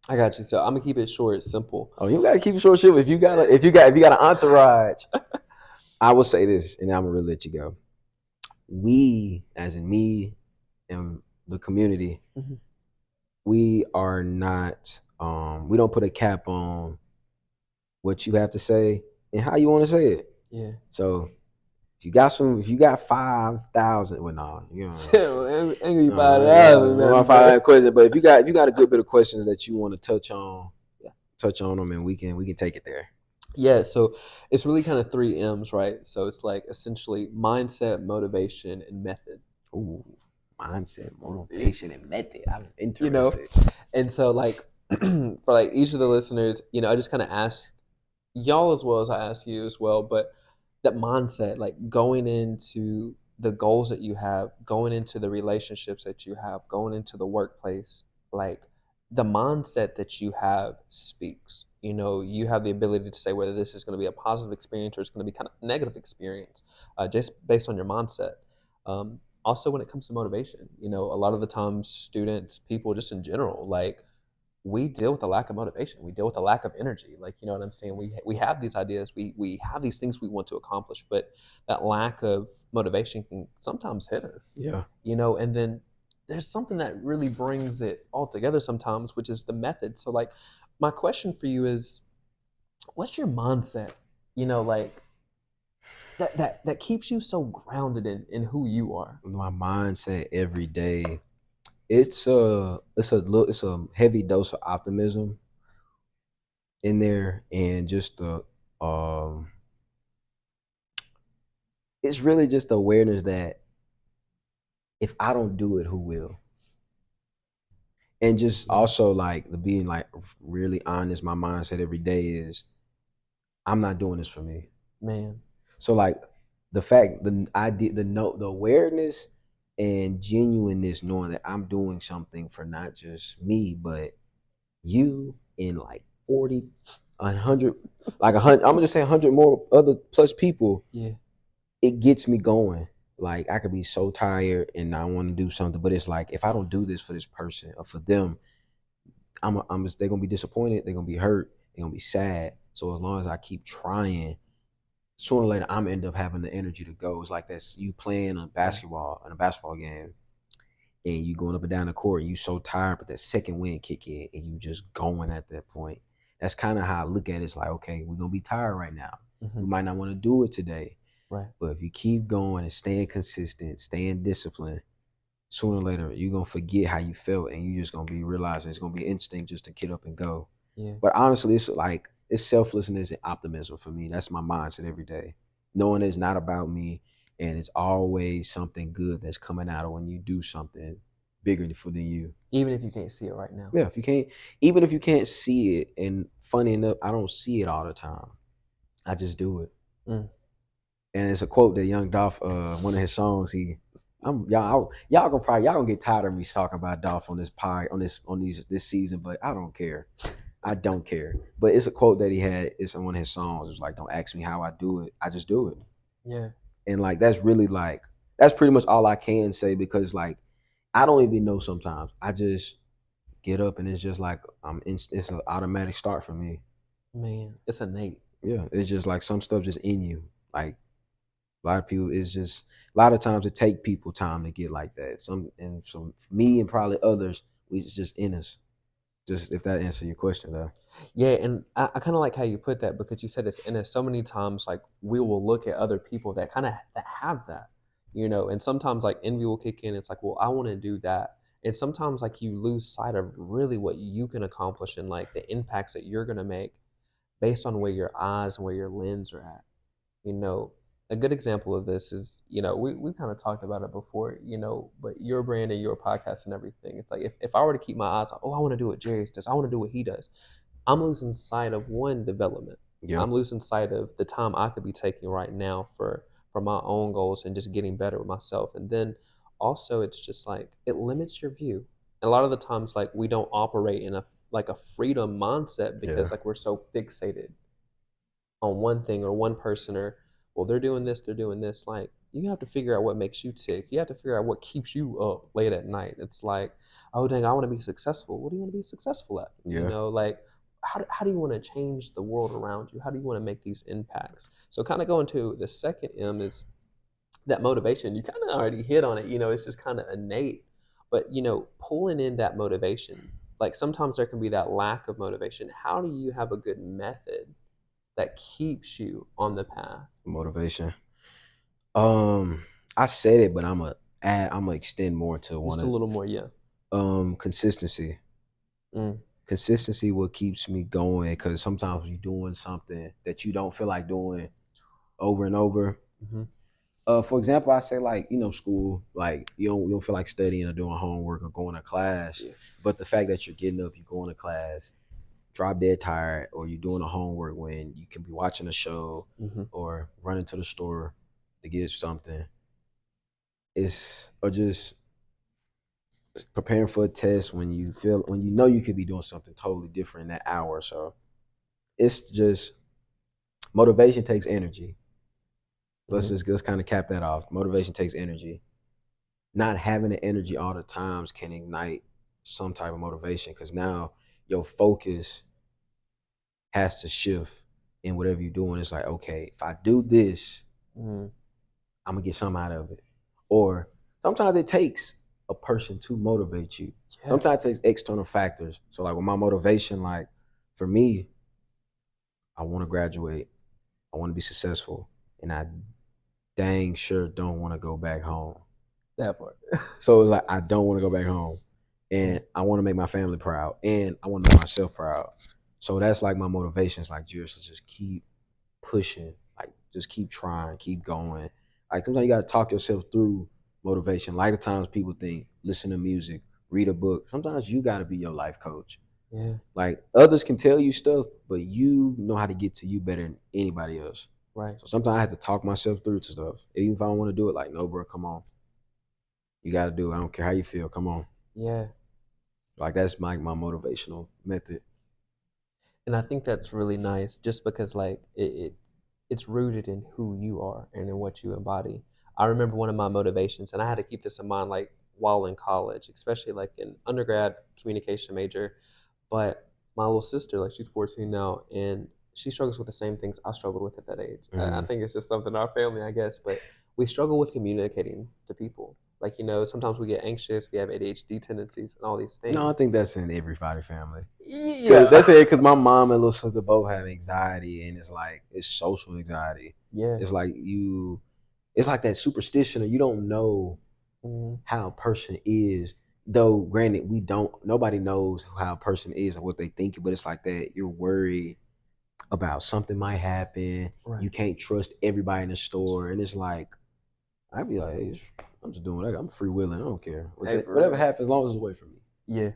I got you. So I'm gonna keep it short, simple. Oh, you gotta keep it short, shit. If you got an entourage, I will say this, and I'm gonna really let you go. We, as in me and the community, Mhm. we are not. We don't put a cap on what you have to say and how you want to say it. Yeah. So if you got 5,000, well, no, you know. Ain't gonna be five Yeah, dollars, I'm gonna nothing, find but out question, but if you got a good bit of questions that you want to touch on them, and we can take it there. yeah. So it's really kind of three M's, right? So it's like essentially mindset, motivation, and method. Ooh, mindset, motivation, and method. I'm You know, interested. and so like for like each of the listeners, I just kind of ask y'all as well as I ask you as well, but that mindset, like going into the goals that you have, going into the relationships that you have, going into the workplace, like the mindset that you have speaks. You have the ability to say whether this is going to be a positive experience or it's going to be kind of a negative experience, just based on your mindset. Also, when it comes to motivation, a lot of the times, students, people, just in general, like we deal with a lack of motivation. We deal with a lack of energy. Like, you know what I'm saying? We have these ideas. We have these things we want to accomplish, but that lack of motivation can sometimes hit us. Yeah. And then there's something that really brings it all together sometimes, which is the method. So like my question for you is what's your mindset? Like that keeps you so grounded in who you are. My mindset every day. It's a heavy dose of optimism in there, and just the um it's really just the awareness that if I don't do it, who will? And just Yeah. also like the being like really honest, my mindset every day is I'm not doing this for me. Man. So like the fact the idea the awareness and genuineness knowing that I'm doing something for not just me but you and like 40, 100, like 100, I'm gonna just say 100 more other plus people, Yeah. it gets me going. Like I could be so tired and I want to do something, but it's like if I don't do this for this person or for them, they're gonna be disappointed, they're gonna be hurt, they're gonna be sad. So as long as I keep trying, sooner or later I'm end up having the energy to go. It's like that's you playing Right. a basketball game, and you going up and down the court and you so tired, but that second wind kick in and you just going at that point. That's kind of how I look at it. It's like, okay, we're gonna be tired right now. Hmm. We might not want to do it today. Right. But if you keep going and staying consistent, staying disciplined, sooner or later you're gonna forget how you felt and you're just gonna be realizing it's gonna be instinct just to get up and go. Yeah. But honestly, it's selflessness and optimism for me. That's my mindset every day. Knowing it's not about me and it's always something good that's coming out of when you do something bigger than you. Even if you can't see it right now. Yeah, if you can't even if you can't see it, and funny enough, I don't see it all the time. I just do it. Mm. And it's a quote that Young Dolph, one of his songs, y'all gonna get tired of me talking about Dolph on this pie on this season, but I don't care. I don't care. But it's a quote that he had. It's on one of his songs. It's like, "Don't ask me how I do it. I just do it." Yeah. And like that's really like that's pretty much all I can say because like I don't even know sometimes. I just get up and it's just like it's an automatic start for me. Man, it's innate. Yeah, it's just like some stuff just in you. Like A lot of people, it's just a lot of times it take people time to get like that. Some me and probably others, we just in us. Just if that answer your question though. Yeah, and I kind of like how you put that because you said it's in us so many times. Like we will look at other people that kind of that have that, and sometimes like envy will kick in. It's like, well, I want to do that, and sometimes like you lose sight of really what you can accomplish and like the impacts that you're gonna make based on where your eyes and where your lens are at. You know, a good example of this is, we kind of talked about it before, but your brand and your podcast and everything. It's like if I were to keep my eyes on, oh, I want to do what Jerry's does, I want to do what he does, I'm losing sight of one development. Yeah, I'm losing sight of the time I could be taking right now for my own goals and just getting better with myself. And then also it's just like it limits your view. And a lot of the times like we don't operate in a freedom mindset yeah, because like we're so fixated on one thing or one person or well they're doing this like you have to figure out what makes you tick. You have to figure out what keeps you up late at night. It's like, oh dang, I want to be successful. What do you want to be successful at? yeah, Like how do you want to change the world around you? How do you want to make these impacts? So kind of going to the second M is that motivation. You kind of already hit on it. It's just kind of innate, but pulling in that motivation, like sometimes there can be that lack of motivation. How do you have a good method that keeps you on the path? motivation. Um, I said it, but I'm gonna extend more to one Just a of little more, yeah. consistency. Mm, Consistency what keeps me going because sometimes you're doing something that you don't feel like doing over and over. hmm For example, I say like school, like you don't feel like studying or doing homework or going to class, Yeah. but the fact that you're getting up, you're going to class, drop dead tired, or you're doing the homework when you can be watching a show hmm or running to the store to get something, it's or just preparing for a test when you know you could be doing something totally different in that hour. So it's just motivation takes energy. hmm Let's kind of cap that off. Motivation takes energy. Not having the energy all the times can ignite some type of motivation because now your focus has to shift in whatever you're doing. It's like, okay, if I do this, hmm I'm gonna get something out of it. Or sometimes it takes a person to motivate you. Yeah, Sometimes it takes external factors. So like with my motivation, like for me, I want to graduate. I want to be successful, and I dang sure don't want to go back home. that part. So it's like I don't want to go back home, Mm, and I want to make my family proud, and I want to make myself proud. So that's like my motivations, like just keep pushing, like just keep trying, keep going. Like sometimes you got to talk yourself through motivation. Like the times people think, listen to music, read a book. Sometimes you got to be your life coach. yeah, Like others can tell you stuff, but you know how to get to you better than anybody else. right. So sometimes I have to talk myself through to stuff, even if I don't want to do it. Like, no, bro, come on, you got to do it. I don't care how you feel. Come on. Yeah. Like that's my motivational method. And I think that's really nice just because like it's rooted in who you are and in what you embody. I remember one of my motivations and I had to keep this in mind like while in college, especially like in undergrad communication major. But my little sister, like she's 14 now, and she struggles with the same things I struggled with at that age. I Mm. think it's just something in our family, I guess. But we struggle with communicating to people. Like, sometimes we get anxious, we have ADHD tendencies, and all these No, I things. think that's in everybody family. Cause Yeah. that's it. Cause my mom and little sister both have anxiety, and it's like it's social anxiety. Yeah. It's like it's like that superstition, or you don't know hmm how a person is. Though, granted, we don't. Nobody knows how a person is or what they think, but it's like that. You're worried about something might happen. Right. You can't trust everybody in the store, and it's like I'd be like, hey, I'm just doing that. I'm freewheeling. I don't care. Hey, for Whatever real. happens, as long as it's away from me. Yeah.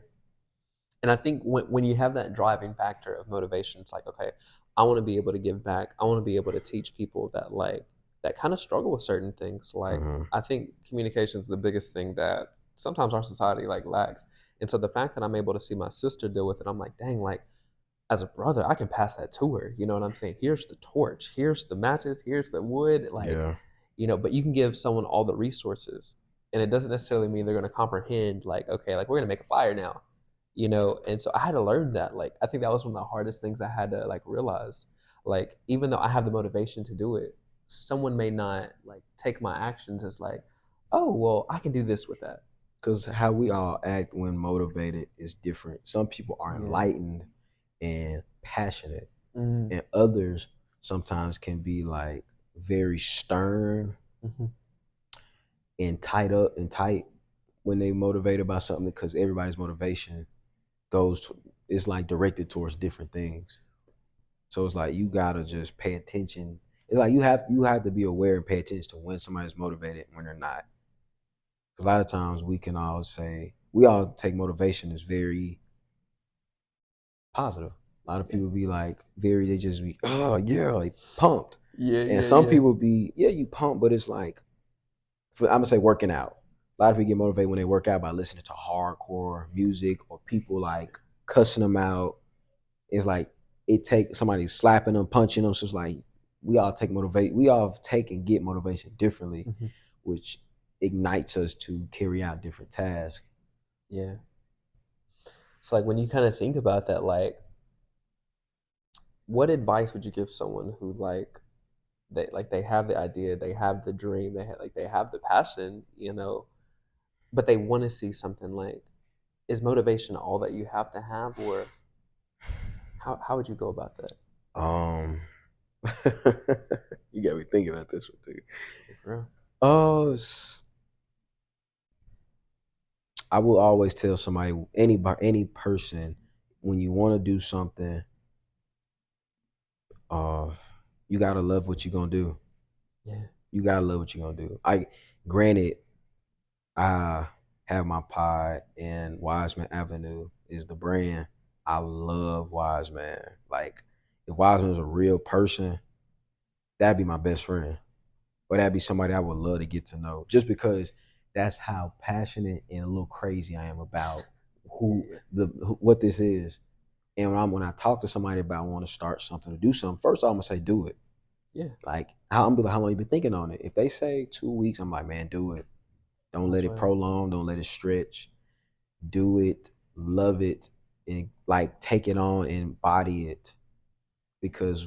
And I think when you have that driving factor of motivation, it's like, okay, I want to be able to give back. I want to be able to teach people that that kind of struggle with certain things. Like Hmm. I think communication is the biggest thing that sometimes our society like lacks. And so the fact that I'm able to see my sister deal with it, I'm like, dang, like as a brother, I can pass that to her. You know what I'm saying? Here's the torch, here's the matches, here's the wood, like, Yeah. but you can give someone all the resources. And it doesn't necessarily mean they're gonna comprehend, like, okay, like we're gonna make a fire now. And so I had to learn that. Like I think that was one of the hardest things I had to like realize. Like, even though I have the motivation to do it, someone may not like take my actions as like, oh well, I can do this with that. Because how we all act when motivated is different. Some people are Yeah. enlightened and passionate, Mm-hmm. and others sometimes can be like very stern Mm-hmm. and tight up and tight when they motivated by something, because everybody's motivation goes to, it's like directed towards different things. So it's like you gotta just pay attention. It's like you have to be aware and pay attention to when somebody's motivated and when they're not. Because a lot of times we all take motivation as very positive. A lot of Yeah. people be like they just be, oh yeah, like pumped. Yeah. And Yeah. some Yeah. people be, yeah, you pumped, but it's like, I'm gonna say working out. A lot of people get motivated when they work out by listening to hardcore music or people like cussing them out. It's like it takes somebody slapping them, punching them. So it's like we all take and get motivation differently, Mm-hmm. which ignites us to carry out different tasks. Yeah. It's like when you kind of think about that, like, what advice would you give someone who they have the idea, they have the dream, they have the passion, but they want to see something like, is motivation all that you have to have, or how would you go about that? Um, you got me thinking about this one too. For real. Oh, I will always tell somebody, any person, when you want to do something, uh, you gotta love what you're gonna do. Yeah. You gotta love what you're gonna do. Granted, I have my pod, and Wiseman Avenue is the brand. I love Wiseman. Like, if Wiseman was a real person, that'd be my best friend, or that'd be somebody I would love to get to know, just because that's how passionate and a little crazy I am about Yeah. what this is. And when I talk to somebody about I want to start something or do something, first off, I'm gonna say do it. Yeah. Like, I'm gonna be like, how long you been thinking on it? If they say 2 weeks, I'm like, man, do it. Don't let That's it right. prolong. Don't let it stretch. Do it. Love it, and like take it on and body it. Because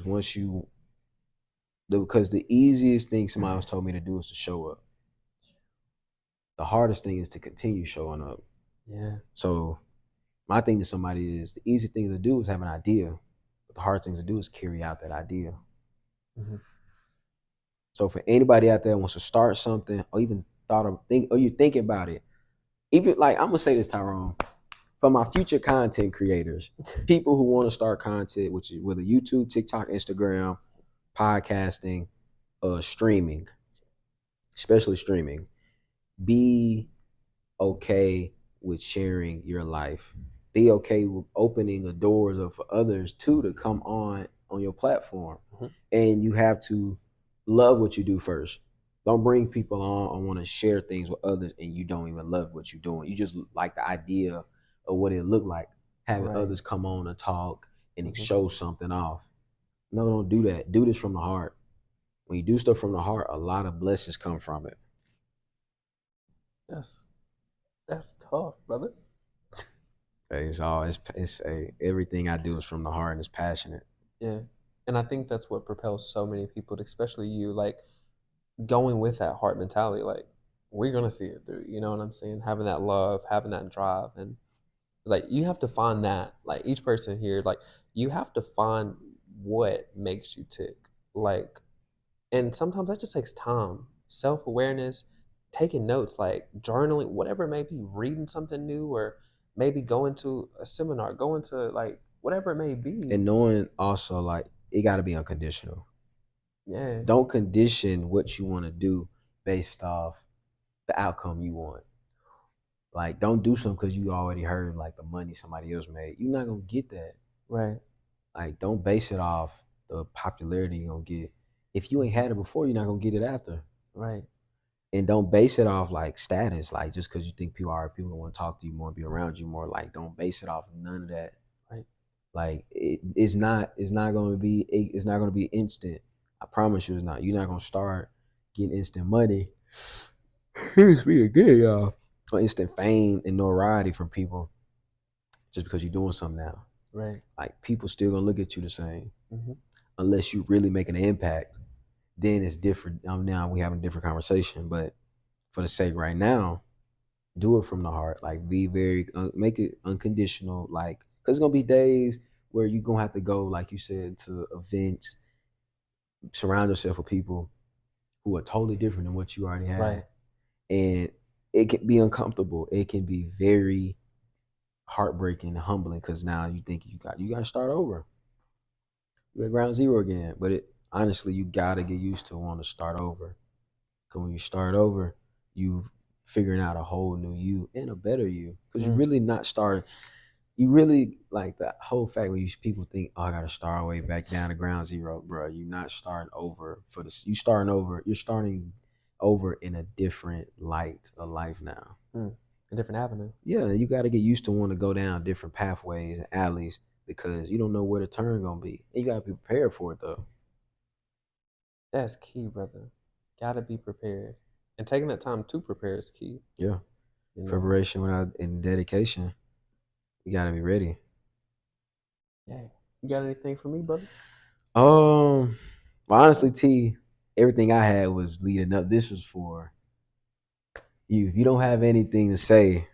because the easiest thing somebody else told me to do is to show up. The hardest thing is to continue showing up. Yeah. So my thing to somebody is, the easy thing to do is have an idea, but the hard thing to do is carry out that idea. Mm-hmm. So for anybody out there who wants to start something, or even you're thinking about it, even like, I'm gonna say this, Tyrone, for my future content creators, people who want to start content, which is whether YouTube, TikTok, Instagram, podcasting, streaming, especially streaming, be okay with sharing your life. Be okay with opening the doors for others too to come on your platform. Mm-hmm. And you have to love what you do first. Don't bring people on and want to share things with others and you don't even love what you're doing. You just like the idea of what it looked like having Right. others come on and talk and Mm-hmm. show something off. No, don't do that. Do this from the heart. When you do stuff from the heart, a lot of blessings come from it. That's that's tough, brother. Everything I do is from the heart and it's passionate. Yeah. And I think that's what propels so many people, especially you, like going with that heart mentality, like we're gonna see it through. You know what I'm saying? Having that love, having that drive, and like you have to find that. Like each person here, like you have to find what makes you tick. Like, and sometimes that just takes time, self awareness, taking notes, like journaling, whatever it may be, reading something new, or maybe going to a seminar, going to like whatever it may be. And knowing also, like, it got to be unconditional. Yeah. Don't condition what you want to do based off the outcome you want. Like, don't do something because you already heard like the money somebody else made. You're not gonna get that. Right. Like, don't base it off the popularity you're gonna get. If you ain't had it before, you're not gonna get it after. Right. And don't base it off like status, like just because you think people want to talk to you more, be around you more. Like, don't base it off none of that. Right. Like, it's not gonna be instant. I promise you, it's not. You're not gonna start getting instant money. It's being good, y'all. Or instant fame and notoriety from people just because you're doing something now. Right. Like, people still gonna look at you the same Mm-hmm. unless you really making an impact. then it's different. Now we having a different conversation, but for the sake right now, do it from the heart. Like be very, make it unconditional. Like, cause it's gonna be days where you gonna have to go, like you said, to events, surround yourself with people who are totally different than what you already have, Right. and it can be uncomfortable. It can be very heartbreaking and humbling because now you think you got to start over. You're at ground zero again. But it honestly, you got to get used to wanting to start over. Because when you start over, you figuring out a whole new you and a better you. Because you Mm. really not starting. You really like the whole fact when people think, oh, I got to start all the way back down to ground zero, bro. You're not starting over for this. You starting over. You're starting over in a different light of life now. Mm. A different avenue. Yeah, you got to get used to wanting to go down different pathways and alleys because you don't know where the turn gonna be. And you gotta be prepared for it though. That's key, brother. Gotta be prepared. And taking that time to prepare is key. Yeah, You know? preparation without and dedication. You gotta be ready. Yeah. You got anything for me, brother? Well, honestly, T, everything I had was leading up. This was for you. If you don't have anything to say,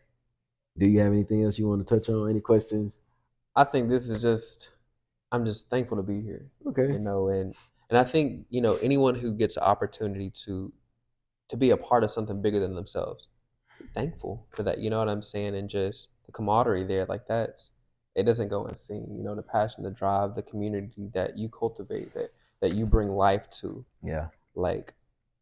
do you have anything else you want to touch on? Any questions? I think this is just I'm just thankful to be here. Okay. You know, and I think, anyone who gets an opportunity to be a part of something bigger than themselves, be thankful for that. You know what I'm saying? And just the camaraderie there, like it doesn't go unseen. You know, the passion, the drive, the community that you cultivate, that you bring life to. Yeah. Like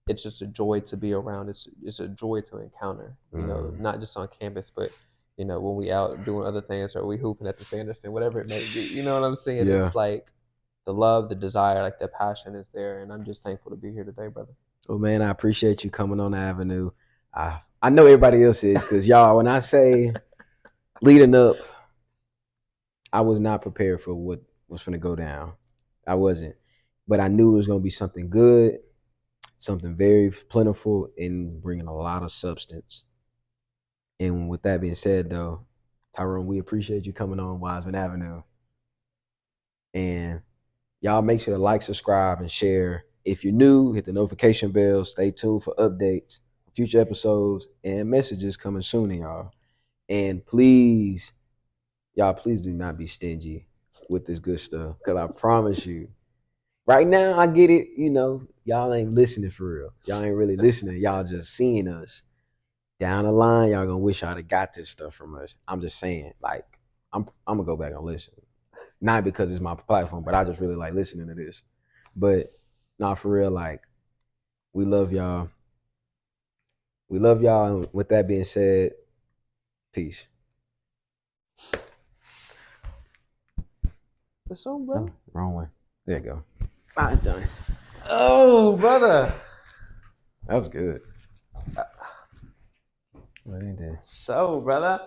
it's just a joy to be around. It's a joy to encounter. You know, not just on campus, but when we out doing other things or we hooping at the Sanderson, whatever it may be. You know what I'm saying? Yeah. It's like the love, the desire, like the passion is there, and I'm just thankful to be here today, brother. Well, man, I appreciate you coming on the avenue. I know everybody else is because y'all, when I say leading up, I was not prepared for what was going to go down. I wasn't, but I knew it was going to be something good, something very plentiful, and bringing a lot of substance. And with that being said, though, Tyrone, we appreciate you coming on Wiseman Avenue. And y'all make sure to like, subscribe, and share. If you're new, hit the notification bell. Stay tuned for updates, future episodes, and messages coming soon, y'all. And please, y'all, please do not be stingy with this good stuff. Cause I promise you, right now I get it, y'all ain't listening for real. Y'all ain't really listening. Y'all just seeing us. Down the line, y'all gonna wish y'all had got this stuff from us. I'm just saying, like, I'm gonna go back and listen. Not because it's my platform, but I just really like listening to this. But not for real, like, we love y'all. We love y'all. And with that being said, peace. What's on, bro? Oh, wrong one. There you go. Ah, it's done. Oh, brother. That was good. What ain't that? So, brother.